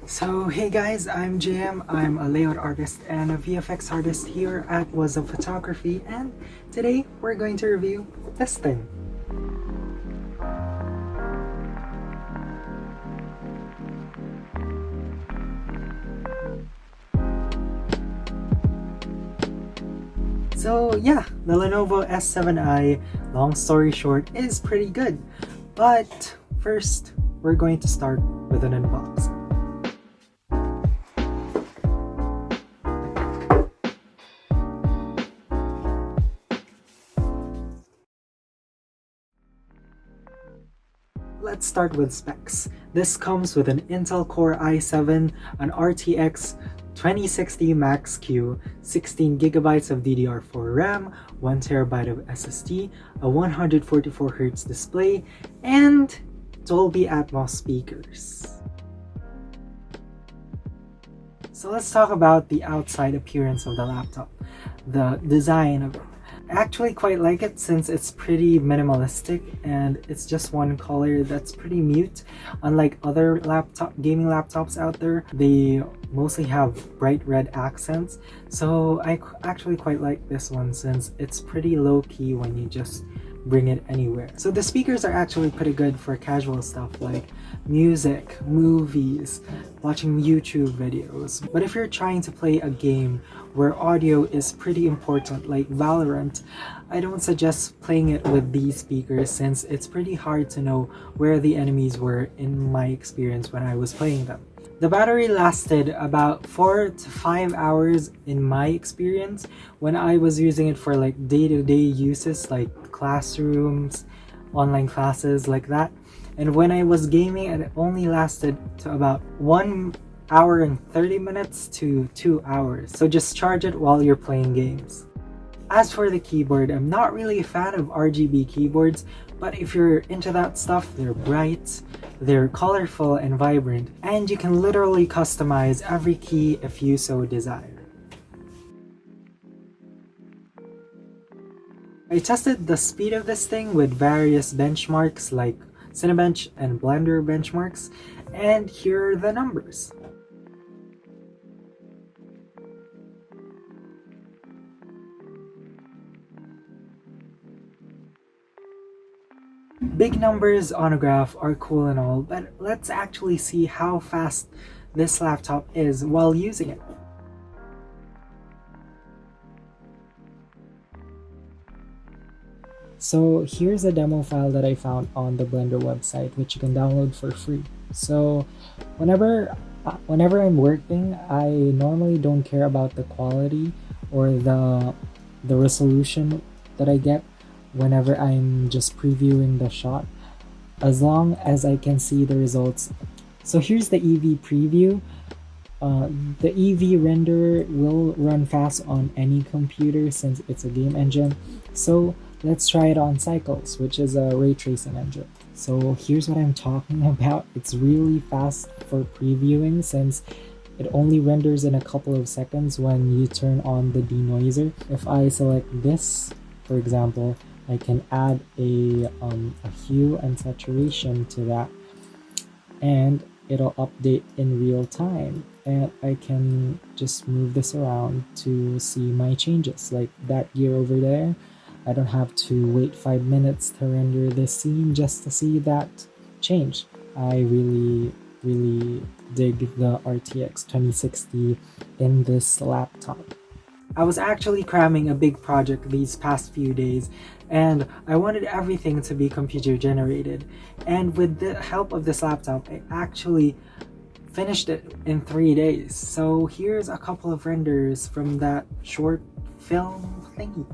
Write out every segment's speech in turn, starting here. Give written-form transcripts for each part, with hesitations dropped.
So hey guys, I'm JM. I'm a layout artist and a VFX artist here at Wazzup.PH, and today we're going to review this thing. So yeah, the Lenovo S7i, long story short, is pretty good. But first, we're going to start with an unboxing. Let's start with specs. This comes with an Intel Core i7, an RTX 2060 Max-Q, 16GB of DDR4 RAM, 1TB of SSD, a 144Hz display, and Dolby Atmos speakers. So let's talk about the outside appearance of the laptop, the design of it. I actually quite like it since it's pretty minimalistic and it's just one color that's pretty mute. Unlike other gaming laptops out there, they mostly have bright red accents. So I actually quite like this one since it's pretty low-key when you just bring it anywhere. So the speakers are actually pretty good for casual stuff like music, movies, watching YouTube videos. But if you're trying to play a game where audio is pretty important like Valorant, I don't suggest playing it with these speakers since it's pretty hard to know where the enemies were in my experience when I was playing them. The battery lasted about 4 to 5 hours in my experience when I was using it for like day-to-day uses like classrooms, online classes like that. And when I was gaming, it only lasted to about 1 hour and 30 minutes to 2 hours. So just charge it while you're playing games. As for the keyboard, I'm not really a fan of RGB keyboards, but if you're into that stuff, they're bright, they're colorful and vibrant, and you can literally customize every key if you so desire. I tested the speed of this thing with various benchmarks like Cinebench and Blender benchmarks, and here are the numbers. Big numbers on a graph are cool and all, but let's actually see how fast this laptop is while using it. So here's a demo file that I found on the Blender website, which you can download for free. So whenever I'm working, I normally don't care about the quality or the resolution that I get whenever I'm just previewing the shot, as long as I can see the results. So here's the EV preview. The EV renderer will run fast on any computer since it's a game engine. So let's try it on Cycles, which is a ray tracing engine. So here's what I'm talking about. It's really fast for previewing since it only renders in a couple of seconds when you turn on the denoiser. If I select this, for example, I can add a hue and saturation to that, and it'll update in real time. And I can just move this around to see my changes, like that gear over there. I don't have to wait 5 minutes to render this scene just to see that change. I really dig the RTX 2060 in this laptop. I was actually cramming a big project these past few days, and I wanted everything to be computer generated. And with the help of this laptop, I actually finished it in 3 days. So here's a couple of renders from that short film thingy.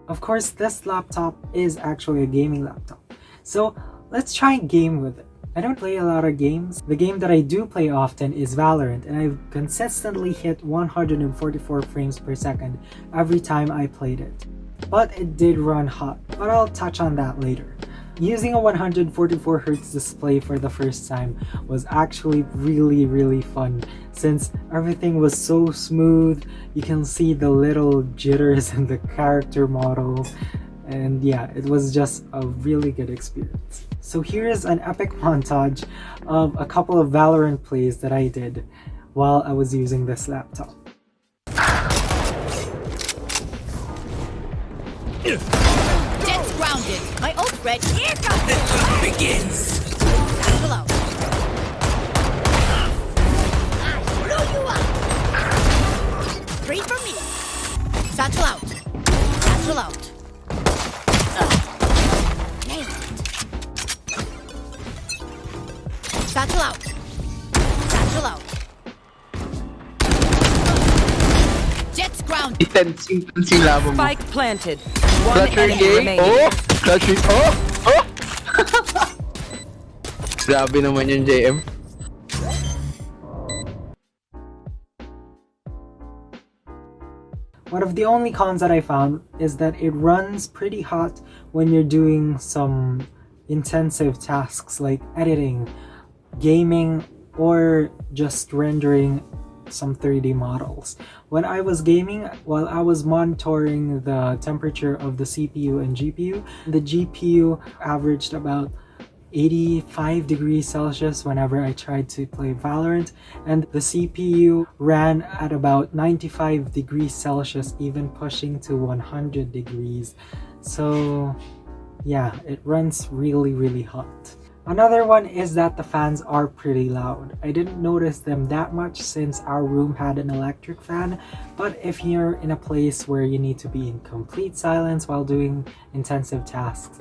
Of course, this laptop is actually a gaming laptop, so let's try and game with it. I don't play a lot of games. The game that I do play often is Valorant, and I've consistently hit 144 frames per second every time I played it. But it did run hot, but I'll touch on that later. Using a 144Hz display for the first time was actually really fun, since everything was so smooth. You can see the little jitters in the character models, and yeah, it was just a really good experience. So here is an epic montage of a couple of Valorant plays that I did while I was using this laptop. Jet's grounded. My ult red. Here comes the hunt begins. Satchel out. I blew you up. Three for me. Satchel out. Satchel out. Nailed it. Satchel out. Satchel out. Jet's grounded. Tensing laban mo. Spike planted. One Clutcher enemy gay. remaining. Oh! Clutcher. Oh! Oh! Grabe naman yung JM. One of the only cons that I found is that it runs pretty hot when you're doing some intensive tasks like editing, gaming, or just rendering some 3D models. When I was gaming, while I was monitoring the temperature of the CPU and GPU, the GPU averaged about 85 degrees Celsius whenever I tried to play Valorant, and the CPU ran at about 95 degrees Celsius, even pushing to 100 degrees. So yeah, it runs really hot. Another one is that the fans are pretty loud. I didn't notice them that much since our room had an electric fan, but if you're in a place where you need to be in complete silence while doing intensive tasks,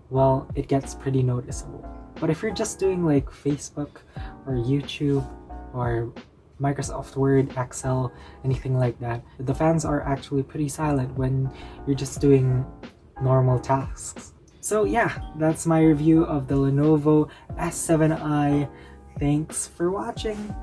well, it gets pretty noticeable. But if you're just doing like Facebook or YouTube or Microsoft Word, Excel, anything like that, the fans are actually pretty silent when you're just doing normal tasks. So yeah, that's my review of the Lenovo S7i. Thanks for watching.